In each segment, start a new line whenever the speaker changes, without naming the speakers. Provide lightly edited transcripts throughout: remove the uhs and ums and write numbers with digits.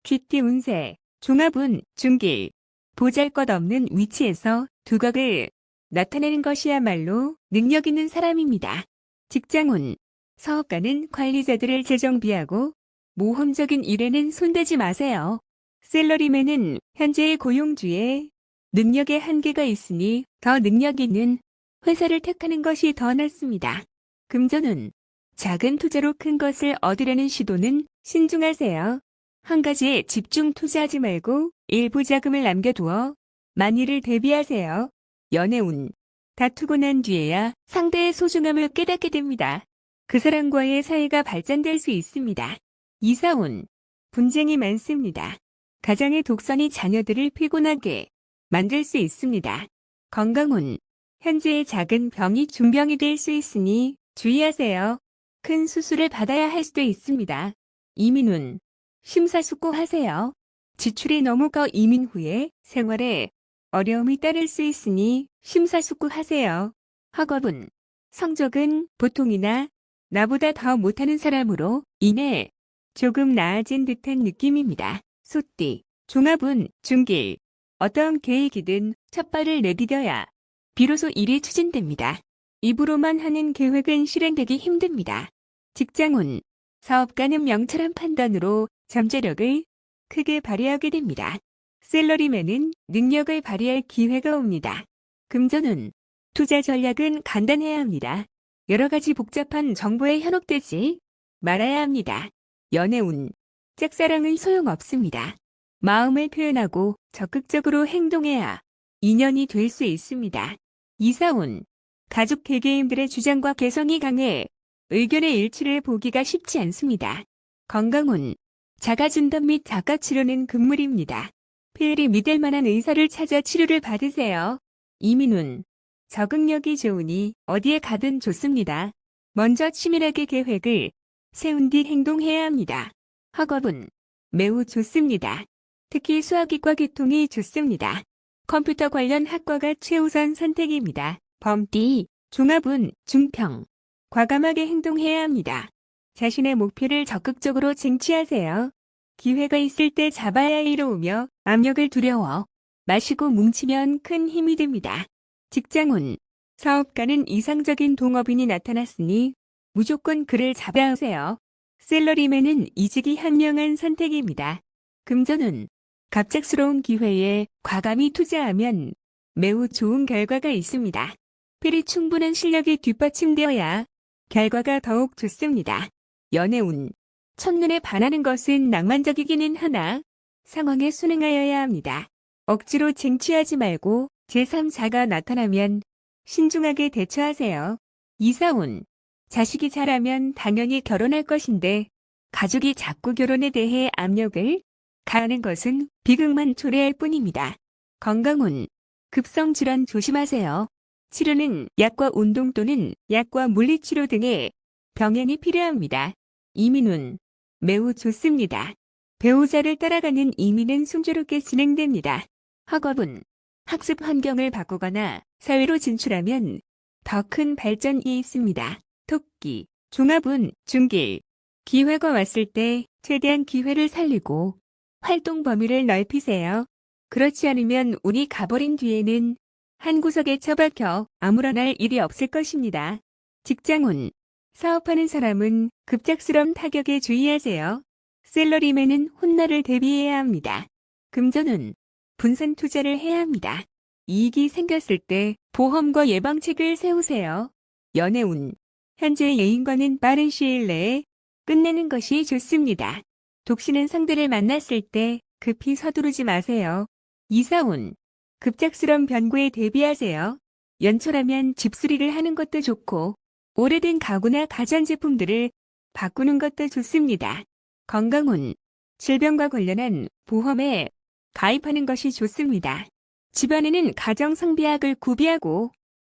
귀띠 운세, 종합운, 중길. 보잘것없는 위치에서 두각을 나타내는 것이야말로 능력 있는 사람입니다. 직장운, 사업가는 관리자들을 재정비하고 모험적인 일에는 손대지 마세요. 샐러리맨은 현재의 고용주에 능력의 한계가 있으니 더 능력 있는 회사를 택하는 것이 더 낫습니다. 금전운, 작은 투자로 큰 것을 얻으려는 시도는 신중하세요. 한 가지에 집중 투자하지 말고 일부 자금을 남겨두어 만일을 대비하세요. 연애운, 다투고 난 뒤에야 상대의 소중함을 깨닫게 됩니다. 그 사람과의 사이가 발전될 수 있습니다. 이사운, 분쟁이 많습니다. 가정의 독선이 자녀들을 피곤하게 만들 수 있습니다. 건강운, 현재의 작은 병이 중병이 될 수 있으니 주의하세요. 큰 수술을 받아야 할 수도 있습니다. 이민운, 심사숙고하세요. 지출이 너무 커 이민 후에 생활에 어려움이 따를 수 있으니 심사숙고하세요. 학업은, 성적은 보통이나 나보다 더 못하는 사람으로 인해 조금 나아진 듯한 느낌입니다. 소띠, 종합운, 중길. 어떠한 계획이든 첫 발을 내디뎌야 비로소 일이 추진됩니다. 입으로만 하는 계획은 실행되기 힘듭니다. 직장운, 사업가는 명철한 판단으로 잠재력을 크게 발휘하게 됩니다. 샐러리맨은 능력을 발휘할 기회가 옵니다. 금전운, 투자 전략은 간단해야 합니다. 여러 가지 복잡한 정보에 현혹되지 말아야 합니다. 연애운, 짝사랑은 소용없습니다. 마음을 표현하고 적극적으로 행동해야 인연이 될 수 있습니다. 이사운, 가족 개개인들의 주장과 개성이 강해 의견의 일치를 보기가 쉽지 않습니다. 건강운, 자가진단 및 자가치료는 금물입니다. 필히 믿을 만한 의사를 찾아 치료를 받으세요. 이민운, 적응력이 좋으니 어디에 가든 좋습니다. 먼저 치밀하게 계획을 세운 뒤 행동해야 합니다. 학업은 매우 좋습니다. 특히 수학이과 계통이 좋습니다. 컴퓨터 관련 학과가 최우선 선택입니다. 범띠, 종합운, 중평. 과감하게 행동해야 합니다. 자신의 목표를 적극적으로 쟁취하세요. 기회가 있을 때 잡아야 이로우며 압력을 두려워 마시고 뭉치면 큰 힘이 됩니다. 직장운, 사업가는 이상적인 동업인이 나타났으니 무조건 그를 잡아야 하세요. 샐러리맨은 이직이 현명한 선택입니다. 금전운, 갑작스러운 기회에 과감히 투자하면 매우 좋은 결과가 있습니다. 필히 충분한 실력이 뒷받침되어야 결과가 더욱 좋습니다. 연애운, 첫눈에 반하는 것은 낭만적이기는 하나 상황에 순응하여야 합니다. 억지로 쟁취하지 말고 제3자가 나타나면 신중하게 대처하세요. 이사운, 자식이 자라면 당연히 결혼할 것인데 가족이 자꾸 결혼에 대해 압력을 가하는 것은 비극만 초래할 뿐입니다. 건강운, 급성질환 조심하세요. 치료는 약과 운동 또는 약과 물리치료 등의 병행이 필요합니다. 이민운, 매우 좋습니다. 배우자를 따라가는 이민은 순조롭게 진행됩니다. 학업은, 학습 환경을 바꾸거나 사회로 진출하면 더 큰 발전이 있습니다. 토끼, 종합운, 중길. 기회가 왔을 때 최대한 기회를 살리고 활동 범위를 넓히세요. 그렇지 않으면 운이 가버린 뒤에는 한 구석에 처박혀 아무런 할 일이 없을 것입니다. 직장운, 사업하는 사람은 급작스러운 타격에 주의하세요. 샐러리맨은 훗날을 대비해야 합니다. 금전운, 분산 투자를 해야 합니다. 이익이 생겼을 때 보험과 예방책을 세우세요. 연애운, 현재 애인과는 빠른 시일 내에 끝내는 것이 좋습니다. 독신은 상대를 만났을 때 급히 서두르지 마세요. 이사운, 급작스러운 변고에 대비하세요. 연초라면 집수리를 하는 것도 좋고 오래된 가구나 가전제품들을 바꾸는 것도 좋습니다. 건강운, 질병과 관련한 보험에 가입하는 것이 좋습니다. 집안에는 가정상비약을 구비하고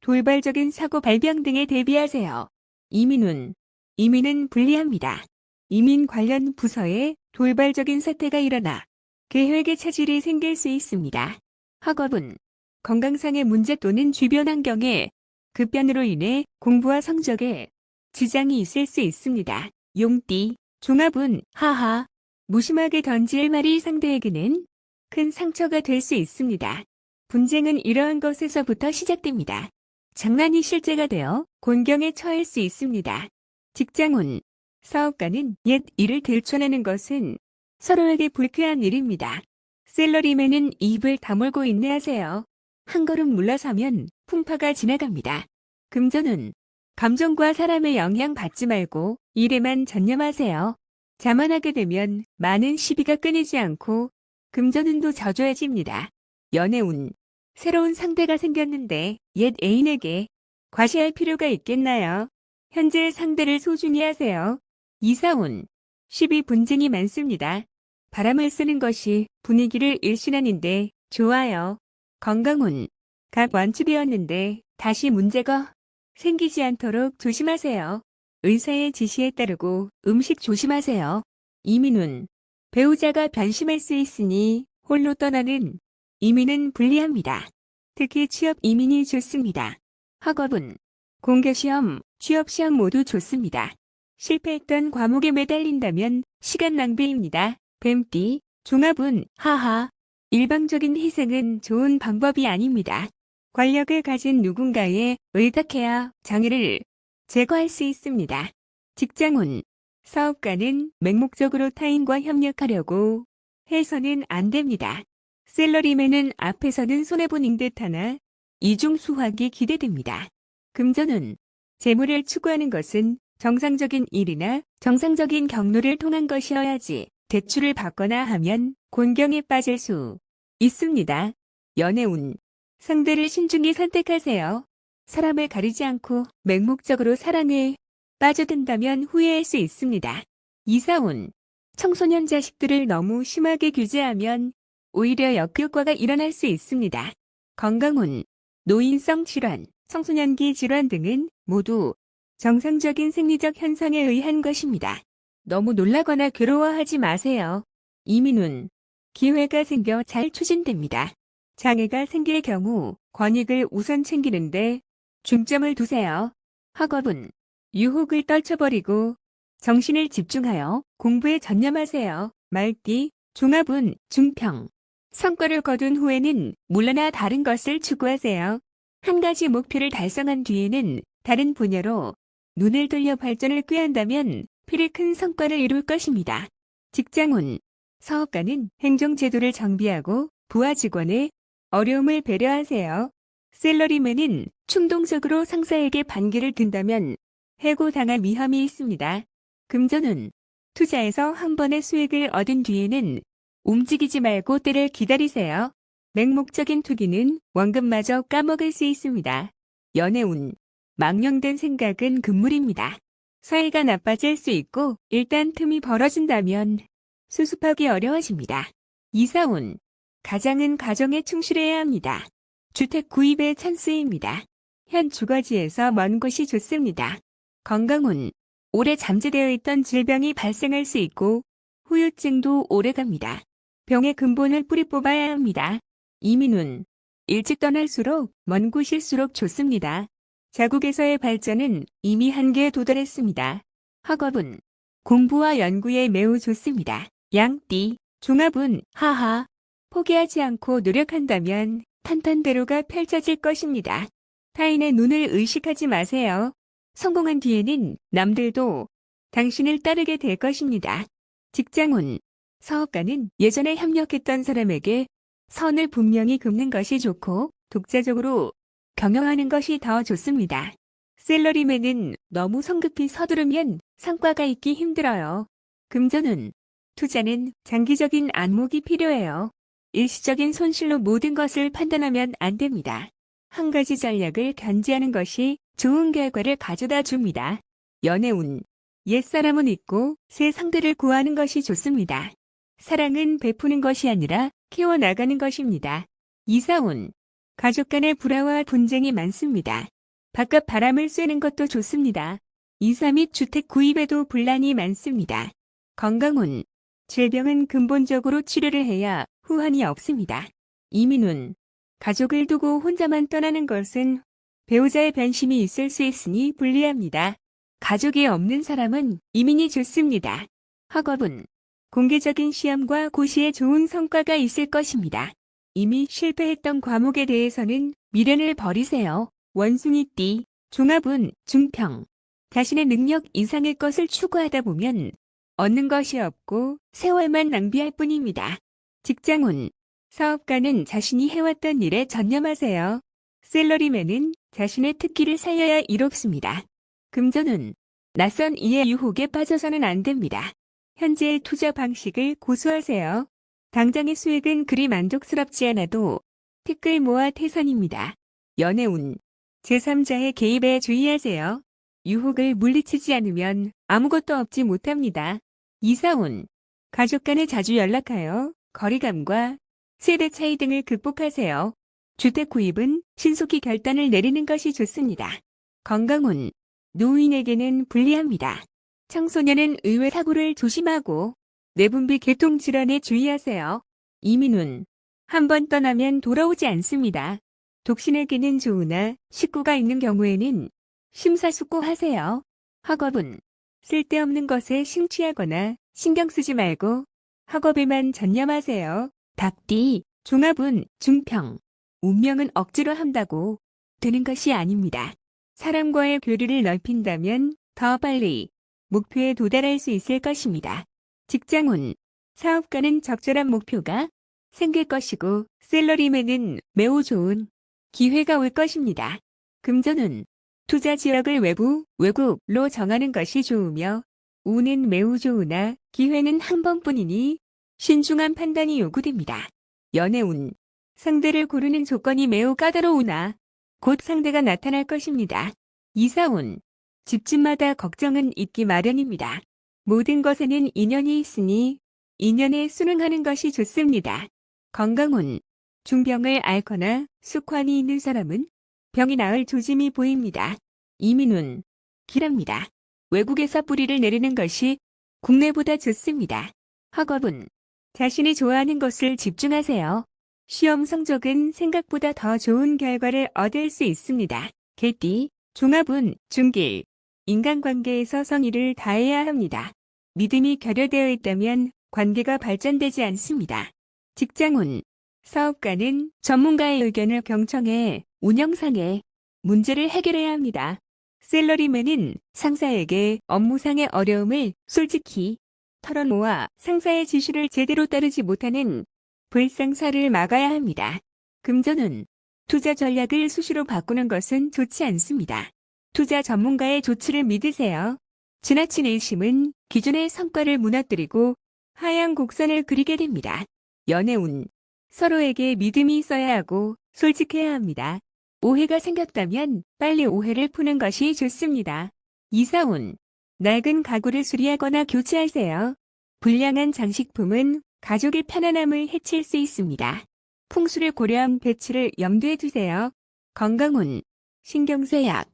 돌발적인 사고 발병 등에 대비하세요. 이민운, 이민은 불리합니다. 이민 관련 부서에 돌발적인 사태가 일어나 계획의 차질이 생길 수 있습니다. 학업은, 건강상의 문제 또는 주변 환경의 급변으로 인해 공부와 성적에 지장이 있을 수 있습니다. 용띠, 종합운, 하하. 무심하게 던질 말이 상대에게는 큰 상처가 될 수 있습니다. 분쟁은 이러한 것에서부터 시작됩니다. 장난이 실제가 되어 곤경에 처할 수 있습니다. 직장운, 사업가는 옛 일을 들춰내는 것은 서로에게 불쾌한 일입니다. 셀러리맨은 입을 다물고 인내하세요. 한 걸음 물러서면 풍파가 지나갑니다. 금전운, 감정과 사람의 영향 받지 말고 일에만 전념하세요. 자만하게 되면 많은 시비가 끊이지 않고 금전운도 저조해집니다. 연애운, 새로운 상대가 생겼는데 옛 애인에게 과시할 필요가 있겠나요? 현재 상대를 소중히 하세요. 이사운, 시비 분쟁이 많습니다. 바람을 쓰는 것이 분위기를 일신하는데 좋아요. 건강운, 각 완치되었는데 다시 문제가 생기지 않도록 조심하세요. 의사의 지시에 따르고 음식 조심하세요. 이민운, 배우자가 변심할 수 있으니 홀로 떠나는 이민은 불리합니다. 특히 취업 이민이 좋습니다. 학업은 공개시험, 취업시험 모두 좋습니다. 실패했던 과목에 매달린다면 시간 낭비입니다. 뱀띠, 종합운, 하하. 일방적인 희생은 좋은 방법이 아닙니다. 권력을 가진 누군가에 의탁해야 장애를 제거할 수 있습니다. 직장운, 사업가는 맹목적으로 타인과 협력하려고 해서는 안 됩니다. 셀러리맨은 앞에서는 손해보는 듯하나 이중 수확이 기대됩니다. 금전운, 재물을 추구하는 것은 정상적인 일이나 정상적인 경로를 통한 것이어야지 대출을 받거나 하면 곤경에 빠질 수 있습니다. 연애운, 상대를 신중히 선택하세요. 사람을 가리지 않고 맹목적으로 사랑에 빠져든다면 후회할 수 있습니다. 이사운, 청소년 자식들을 너무 심하게 규제하면 오히려 역효과가 일어날 수 있습니다. 건강운, 노인성 질환, 청소년기 질환 등은 모두 정상적인 생리적 현상에 의한 것입니다. 너무 놀라거나 괴로워하지 마세요. 이민운, 기회가 생겨 잘 추진됩니다. 장애가 생길 경우 권익을 우선 챙기는데 중점을 두세요. 학업은 유혹을 떨쳐버리고 정신을 집중하여 공부에 전념하세요. 말띠, 종합운, 중평. 성과를 거둔 후에는 물러나 다른 것을 추구하세요. 한 가지 목표를 달성한 뒤에는 다른 분야로 눈을 돌려 발전을 꾀한다면 필히 큰 성과를 이룰 것입니다. 직장운, 사업가는 행정제도를 정비하고 부하 직원의 어려움을 배려하세요. 셀러리맨은 충동적으로 상사에게 반기를 든다면 해고당할 위험이 있습니다. 금전운, 투자에서 한 번의 수익을 얻은 뒤에는 움직이지 말고 때를 기다리세요. 맹목적인 투기는 원금마저 까먹을 수 있습니다. 연애운, 망령된 생각은 금물입니다. 사이가 나빠질 수 있고 일단 틈이 벌어진다면 수습하기 어려워집니다. 이사운, 가장은 가정에 충실해야 합니다. 주택 구입의 찬스입니다. 현 주거지에서 먼 곳이 좋습니다. 건강운, 오래 잠재되어 있던 질병이 발생할 수 있고 후유증도 오래갑니다. 병의 근본을 뿌리 뽑아야 합니다. 이민운, 일찍 떠날수록 먼 곳일수록 좋습니다. 자국에서의 발전은 이미 한계에 도달했습니다. 학업은 공부와 연구에 매우 좋습니다. 양띠, 종합운, 하하. 포기하지 않고 노력한다면 탄탄대로가 펼쳐질 것입니다. 타인의 눈을 의식하지 마세요. 성공한 뒤에는 남들도 당신을 따르게 될 것입니다. 직장운, 사업가는 예전에 협력했던 사람에게 선을 분명히 긋는 것이 좋고 독자적으로 경영하는 것이 더 좋습니다. 셀러리맨은 너무 성급히 서두르면 성과가 있기 힘들어요. 금전운, 투자는 장기적인 안목이 필요해요. 일시적인 손실로 모든 것을 판단하면 안 됩니다. 한 가지 전략을 견지하는 것이 좋은 결과를 가져다 줍니다. 연애운, 옛사람은 잊고 새 상대를 구하는 것이 좋습니다. 사랑은 베푸는 것이 아니라 키워나가는 것입니다. 이사운, 가족 간의 불화와 분쟁이 많습니다. 바깥 바람을 쐬는 것도 좋습니다. 이사 및 주택 구입에도 분란이 많습니다. 건강운, 질병은 근본적으로 치료를 해야 후환이 없습니다. 이민운, 가족을 두고 혼자만 떠나는 것은 배우자의 변심이 있을 수 있으니 불리합니다. 가족이 없는 사람은 이민이 좋습니다. 학업은 공개적인 시험과 고시에 좋은 성과가 있을 것입니다. 이미 실패했던 과목에 대해서는 미련을 버리세요. 원숭이띠, 종합운, 중평. 자신의 능력 이상의 것을 추구하다 보면 얻는 것이 없고 세월만 낭비할 뿐입니다. 직장운, 사업가는 자신이 해왔던 일에 전념하세요. 샐러리맨은 자신의 특기를 살려야 이롭습니다. 금전운, 낯선 이의 유혹에 빠져서는 안 됩니다. 현재의 투자 방식을 고수하세요. 당장의 수익은 그리 만족스럽지 않아도 티끌 모아 태산입니다. 연애운, 제3자의 개입에 주의하세요. 유혹을 물리치지 않으면 아무것도 얻지 못합니다. 이사운, 가족 간에 자주 연락하여 거리감과 세대 차이 등을 극복하세요. 주택 구입은 신속히 결단을 내리는 것이 좋습니다. 건강운, 노인에게는 불리합니다. 청소년은 의외 사고를 조심하고 내분비 계통 질환에 주의하세요. 이민운, 한번 떠나면 돌아오지 않습니다. 독신에게는 좋으나 식구가 있는 경우에는 심사숙고하세요. 학업은 쓸데없는 것에 심취하거나 신경 쓰지 말고 학업에만 전념하세요. 닭띠, 종합운, 중평. 운명은 억지로 한다고 되는 것이 아닙니다. 사람과의 교류를 넓힌다면 더 빨리 목표에 도달할 수 있을 것입니다. 직장운, 사업가는 적절한 목표가 생길 것이고 샐러리맨은 매우 좋은 기회가 올 것입니다. 금전운, 투자 지역을 외국로 정하는 것이 좋으며 운은 매우 좋으나 기회는 한 번뿐이니 신중한 판단이 요구됩니다. 연애운, 상대를 고르는 조건이 매우 까다로우나 곧 상대가 나타날 것입니다. 이사운, 집집마다 걱정은 있기 마련입니다. 모든 것에는 인연이 있으니 인연에 순응하는 것이 좋습니다. 건강운, 중병을 앓거나 숙환이 있는 사람은 병이 나을 조짐이 보입니다. 이민운, 길합니다. 외국에서 뿌리를 내리는 것이 국내보다 좋습니다. 학업은 자신이 좋아하는 것을 집중하세요. 시험 성적은 생각보다 더 좋은 결과를 얻을 수 있습니다. 개띠, 종합운, 중길. 인간관계에서 성의를 다해야 합니다. 믿음이 결여되어 있다면 관계가 발전되지 않습니다. 직장운, 사업가는 전문가의 의견을 경청해 운영상의 문제를 해결해야 합니다. 샐러리맨은 상사에게 업무상의 어려움을 솔직히 털어놓아 상사의 지시를 제대로 따르지 못하는 불상사를 막아야 합니다. 금전운, 투자 전략을 수시로 바꾸는 것은 좋지 않습니다. 투자 전문가의 조치를 믿으세요. 지나친 의심은 기존의 성과를 무너뜨리고 하향 곡선을 그리게 됩니다. 연애운, 서로에게 믿음이 있어야 하고 솔직해야 합니다. 오해가 생겼다면 빨리 오해를 푸는 것이 좋습니다. 이사운, 낡은 가구를 수리하거나 교체하세요. 불량한 장식품은 가족의 편안함을 해칠 수 있습니다. 풍수를 고려한 배치를 염두에 두세요. 건강운, 신경쇠약,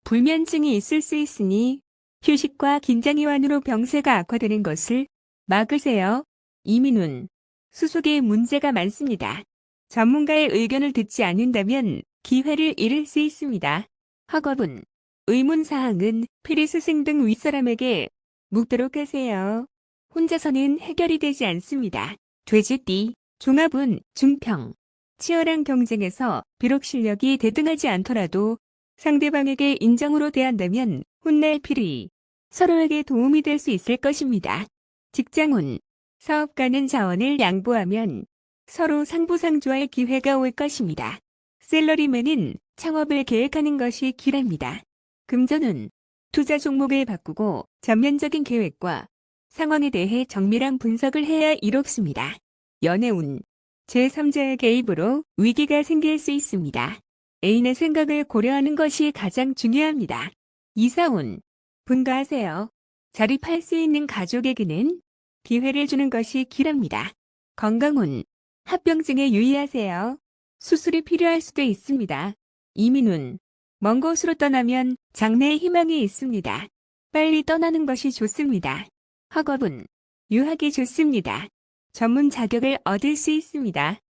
불면증이 있을 수 있으니 휴식과 긴장이완으로 병세가 악화되는 것을 막으세요. 이민운, 수속에 문제가 많습니다. 전문가의 의견을 듣지 않는다면 기회를 잃을 수 있습니다. 학업은 의문사항은 피리스승 등 윗사람에게 묻도록 하세요. 혼자서는 해결이 되지 않습니다. 돼지띠, 종합운, 중평. 치열한 경쟁에서 비록 실력이 대등하지 않더라도 상대방에게 인정으로 대한다면 훗날 필히 서로에게 도움이 될 수 있을 것입니다. 직장운, 사업가는 자원을 양보하면 서로 상부상조할 기회가 올 것입니다. 샐러리맨은 창업을 계획하는 것이 길합니다. 금전운, 투자 종목을 바꾸고 전면적인 계획과 상황에 대해 정밀한 분석을 해야 이롭습니다. 연애운, 제3자의 개입으로 위기가 생길 수 있습니다. 애인의 생각을 고려하는 것이 가장 중요합니다. 이사운, 분가하세요. 자립할 수 있는 가족에게는 기회를 주는 것이 길합니다. 건강운, 합병증에 유의하세요. 수술이 필요할 수도 있습니다. 이민운, 먼 곳으로 떠나면 장래의 희망이 있습니다. 빨리 떠나는 것이 좋습니다. 학업은 유학이 좋습니다. 전문 자격을 얻을 수 있습니다.